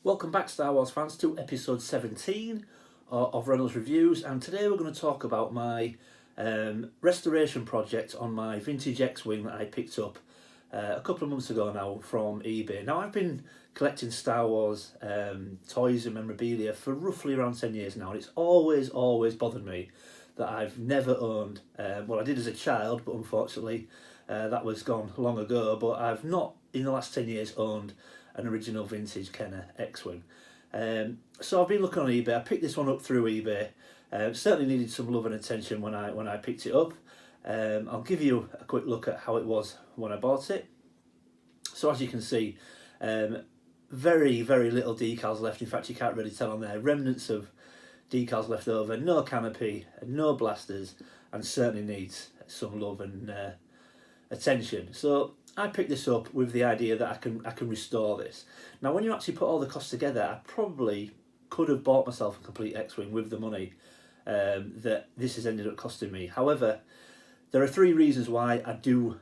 Welcome back, Star Wars fans, to episode 17 of Reynolds Reviews, and today we're going to talk about my restoration project on my vintage X Wing that I picked up a couple of months ago now from eBay. Now, I've been collecting Star Wars toys and memorabilia for roughly around 10 years now, and it's always bothered me that I've never owned, well, I did as a child, but unfortunately that was gone long ago, but I've not in the last 10 years owned an original vintage Kenner X Wing. So I've been looking on eBay. I picked this one up through eBay. Certainly needed some love and attention when I picked it up. I'll give you a quick look at how it was when I bought it. So as you can see, very little decals left. In fact, you can't really tell on there. Remnants of decals left over. No canopy, no blasters, and certainly needs some love and attention. So I picked this up with the idea that I can restore this. Now, when you actually put all the costs together, I probably could have bought myself a complete X-Wing with the money that this has ended up costing me. However, there are three reasons why I do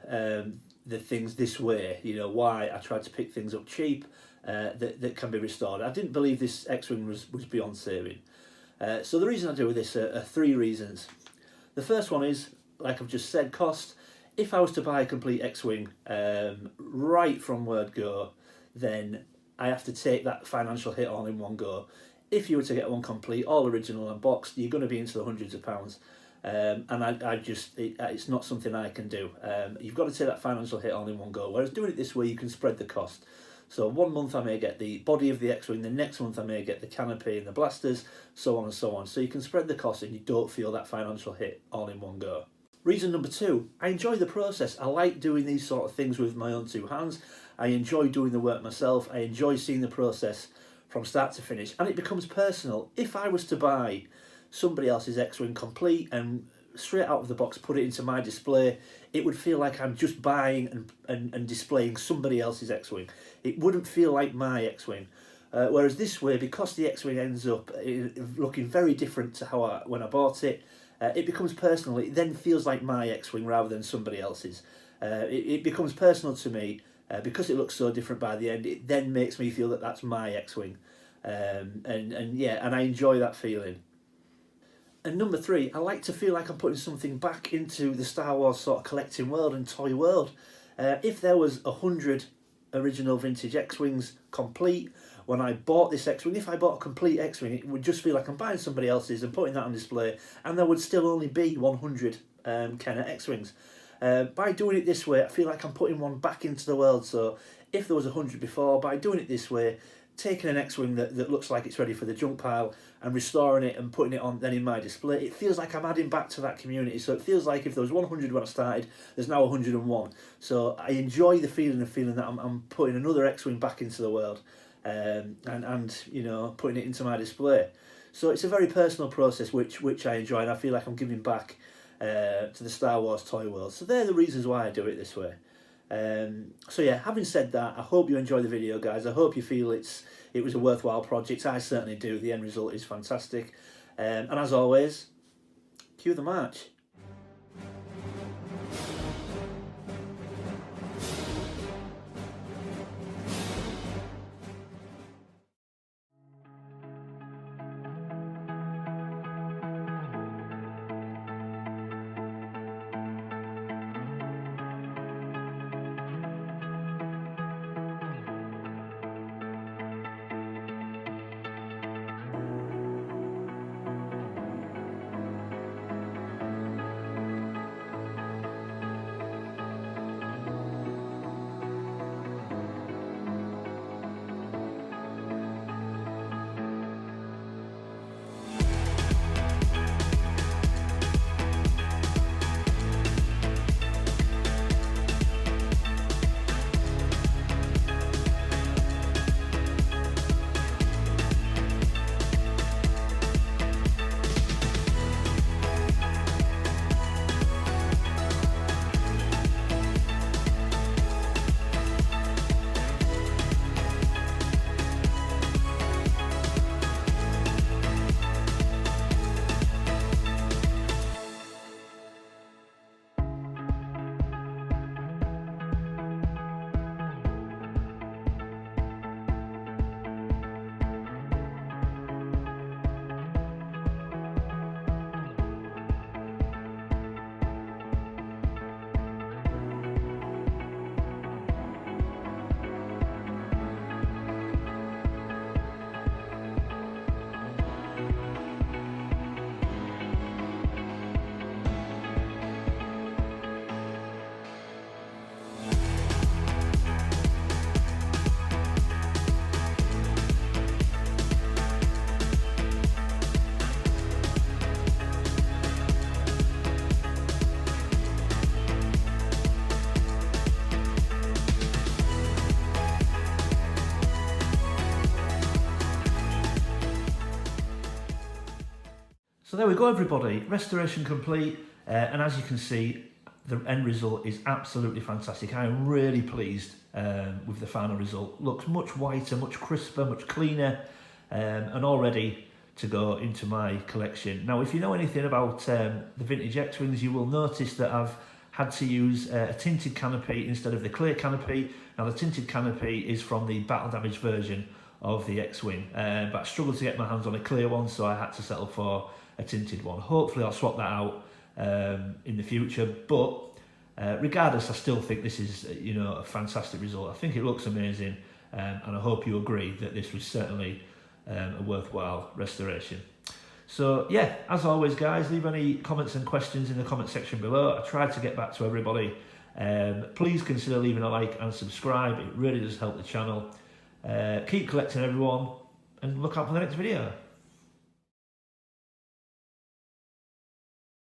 the things this way. You know, why I tried to pick things up cheap that can be restored. I didn't believe this X-Wing was beyond saving. So the reason I do this are three reasons. The first one is, like I've just said, cost. If I was to buy a complete X-Wing right from word go, then I have to take that financial hit all in one go. If you were to get one complete, all original and boxed, you're going to be into the hundreds of pounds. And it's not something I can do. You've got to take that financial hit all in one go. Whereas doing it this way, you can spread the cost. So one month I may get the body of the X-Wing, the next month I may get the canopy and the blasters, so on and so on. So you can spread the cost and you don't feel that financial hit all in one go. Reason number two, I enjoy the process. I like doing these sort of things with my own two hands. I enjoy doing the work myself. I enjoy seeing the process from start to finish, and it becomes personal. If I was to buy somebody else's X-Wing complete and straight out of the box put it into my display, it would feel like I'm just buying and displaying somebody else's X-Wing. It wouldn't feel like my X-Wing. Whereas this way, because the X-Wing ends up looking very different to how when I bought it, it becomes personal. It then feels like my X-Wing rather than somebody else's. It becomes personal to me because it looks so different by the end. It then makes me feel that that's my X-Wing, and I enjoy that feeling. And number three, I like to feel like I'm putting something back into the Star Wars sort of collecting world and toy world. If there was 100 original vintage X-Wings complete when I bought this X-Wing, if I bought a complete X-Wing, it would just feel like I'm buying somebody else's and putting that on display, and there would still only be 100 Kenner X-Wings. By doing it this way, I feel like I'm putting one back into the world. So if there was 100 before, by doing it this way, taking an X-Wing that looks like it's ready for the junk pile and restoring it and putting it on then in my display, it feels like I'm adding back to that community. So it feels like if there was 100 when I started, there's now 101. So I enjoy the feeling that I'm putting another X-Wing back into the world, and you know, putting it into my display. So it's a very personal process which I enjoy, and I feel like I'm giving back to the Star Wars toy world. So they're the reasons why I do it this way. So yeah, having said that, I hope you enjoy the video, guys. I hope you feel it was a worthwhile project. I certainly do. The end result is fantastic. And as always, cue the march. So there we go, everybody, restoration complete, and as you can see, the end result is absolutely fantastic. I am really pleased with the final result. Looks much whiter, much crisper, much cleaner, and all ready to go into my collection. Now, if you know anything about the vintage X-Wings, you will notice that I've had to use a tinted canopy instead of the clear canopy. Now, the tinted canopy is from the battle damage version of the X-Wing, but I struggled to get my hands on a clear one, so I had to settle for a tinted one. Hopefully I'll swap that out in the future, but regardless, I still think this is, you know, a fantastic result. I think it looks amazing, and I hope you agree that this was certainly a worthwhile restoration. So yeah, as always, guys, leave any comments and questions in the comment section below. I tried to get back to everybody. Please consider leaving a like and subscribe. It really does help the channel. Keep collecting, everyone, and look out for the next video.